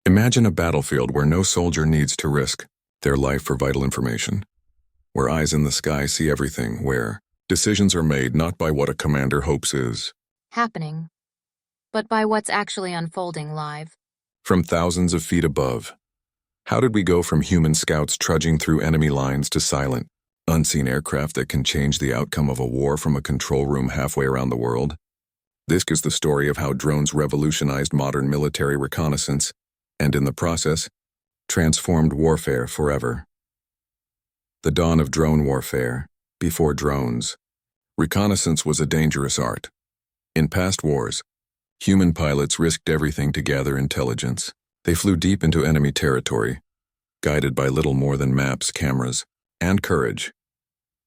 Imagine a battlefield where no soldier needs to risk their life for vital information, where eyes in the sky see everything, where decisions are made not by what a commander hopes is happening, but by what's actually unfolding live. from thousands of feet above. How did we go from human scouts trudging through enemy lines to silent, unseen aircraft that can change the outcome of a war from a control room halfway around the world? This is the story of how drones revolutionized modern military reconnaissance and, in the process, transformed warfare forever. The dawn of drone warfare. Before drones, reconnaissance was a dangerous art. In past wars, human pilots risked everything to gather intelligence. They flew deep into enemy territory, guided by little more than maps, cameras, and courage.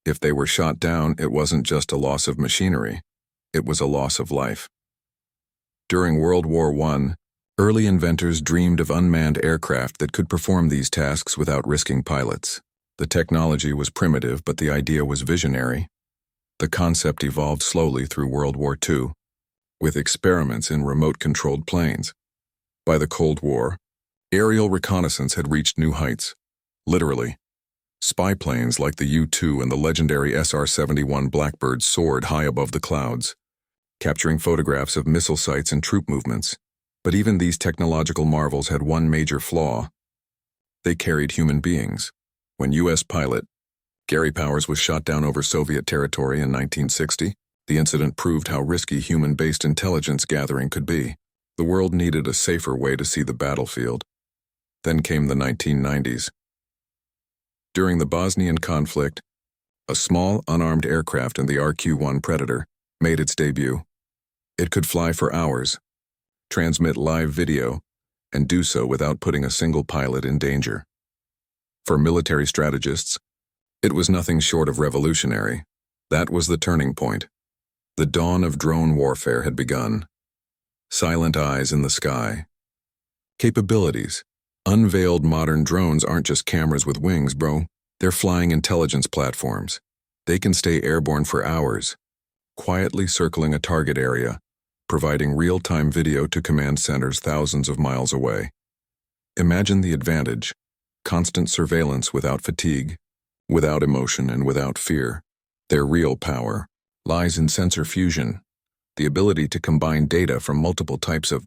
If they were shot down, it wasn't just a loss of machinery, it was a loss of life. During World War I, early inventors dreamed of unmanned aircraft that could perform these tasks without risking pilots. The technology was primitive, but the idea was visionary. The concept evolved slowly through World War II, with experiments in remote-controlled planes. By the Cold War, aerial reconnaissance had reached new heights. Literally, spy planes like the U-2 and the legendary SR-71 Blackbird soared high above the clouds, capturing photographs of missile sites and troop movements. But even these technological marvels had one major flaw. They carried human beings. When U.S. pilot Gary Powers was shot down over Soviet territory in 1960, the incident proved how risky human-based intelligence gathering could be. The world needed a safer way to see the battlefield. Then came the 1990s. During the Bosnian conflict, a small, unarmed aircraft in the RQ-1 Predator made its debut. It could fly for hours, transmit live video, and do so without putting a single pilot in danger. For military strategists, it was nothing short of revolutionary. That was the turning point. The dawn of drone warfare had begun. Silent eyes in the sky. Capabilities. Unveiled modern drones aren't just cameras with wings, bro. They're flying intelligence platforms. They can stay airborne for hours, quietly circling a target area, providing real-time video to command centers thousands of miles away. Imagine the advantage: constant surveillance without fatigue, without emotion, and without fear. Their real power lies in sensor fusion, the ability to combine data from multiple types of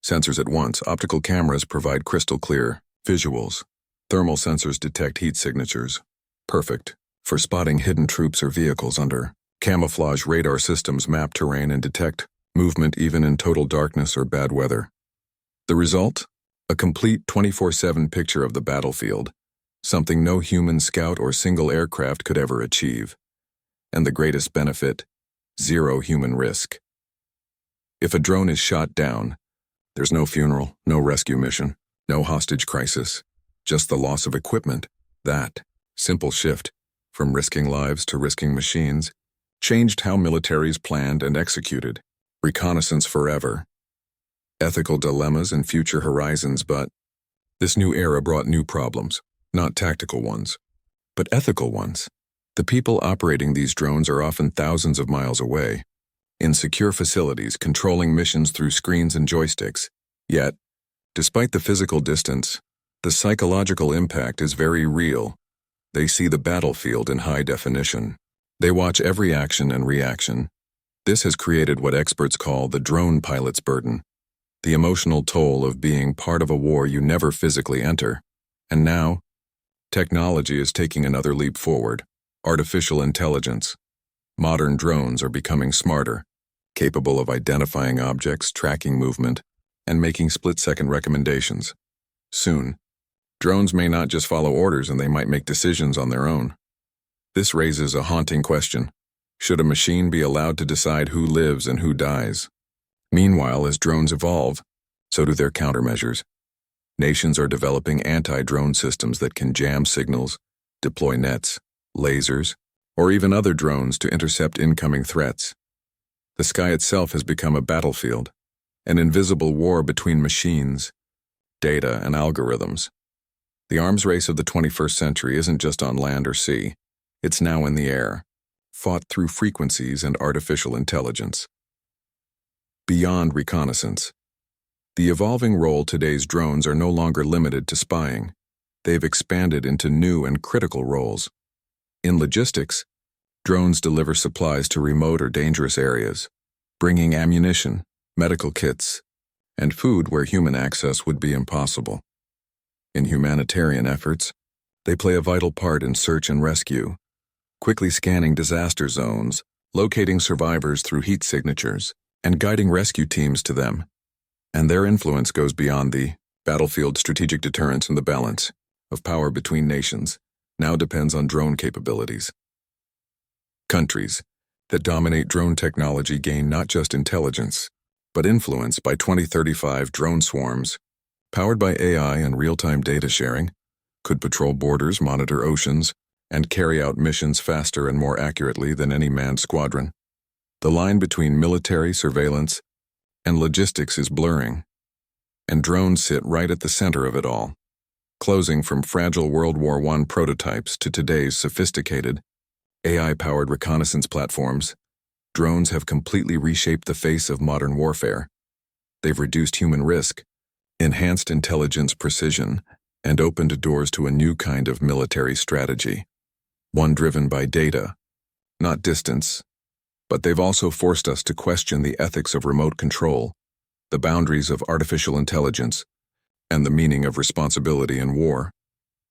sensors at once. Optical cameras provide crystal clear visuals. Thermal sensors detect heat signatures, perfect for spotting hidden troops or vehicles under. Camouflage radar systems map terrain and detect movement even in total darkness or bad weather. The result? A complete 24/7 picture of the battlefield, something no human scout or single aircraft could ever achieve. And the greatest benefit? Zero human risk. If a drone is shot down, there's no funeral, no rescue mission, no hostage crisis, just the loss of equipment. That simple shift, from risking lives to risking machines, changed how militaries planned and executed. Reconnaissance forever. Ethical dilemmas and future horizons, but this new era brought new problems, not tactical ones, but ethical ones. The people operating these drones are often thousands of miles away, in secure facilities, controlling missions through screens and joysticks. Yet, despite the physical distance, the psychological impact is very real. They see the battlefield in high definition. They watch every action and reaction. This has created what experts call the drone pilot's burden, the emotional toll of being part of a war you never physically enter. And now, technology is taking another leap forward. Artificial intelligence. Modern drones are becoming smarter, capable of identifying objects, tracking movement, and making split-second recommendations. Soon, drones may not just follow orders, and they might make decisions on their own. This raises a haunting question. Should a machine be allowed to decide who lives and who dies? Meanwhile, as drones evolve, so do their countermeasures. Nations are developing anti-drone systems that can jam signals, deploy nets, lasers, or even other drones to intercept incoming threats. The sky itself has become a battlefield, an invisible war between machines, data, and algorithms. The arms race of the 21st century isn't just on land or sea, it's now in the air, fought through frequencies and artificial intelligence. Beyond reconnaissance, The evolving role today's drones are no longer limited to spying. They've expanded into new and critical roles. In logistics, drones deliver supplies to remote or dangerous areas, bringing ammunition, medical kits, and food where human access would be impossible. In humanitarian efforts, they play a vital part in search and rescue, quickly scanning disaster zones, locating survivors through heat signatures, and guiding rescue teams to them. And their influence goes beyond the battlefield. Strategic deterrence, and the balance of power between nations now depends on drone capabilities. Countries that dominate drone technology gain not just intelligence, but influence. By 2035, drone swarms, powered by AI and real-time data sharing, could patrol borders, monitor oceans, and carry out missions faster and more accurately than any manned squadron. The line between military surveillance and logistics is blurring, and drones sit right at the center of it all. Closing from fragile World War I prototypes to today's sophisticated, AI-powered reconnaissance platforms, drones have completely reshaped the face of modern warfare. They've reduced human risk, enhanced intelligence precision, and opened doors to a new kind of military strategy, one driven by data, not distance. But they've also forced us to question the ethics of remote control, the boundaries of artificial intelligence, and the meaning of responsibility in war.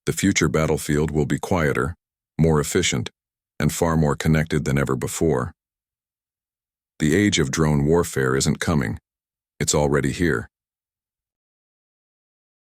The future battlefield will be quieter, more efficient, and far more connected than ever before. The age of drone warfare isn't coming. It's already here.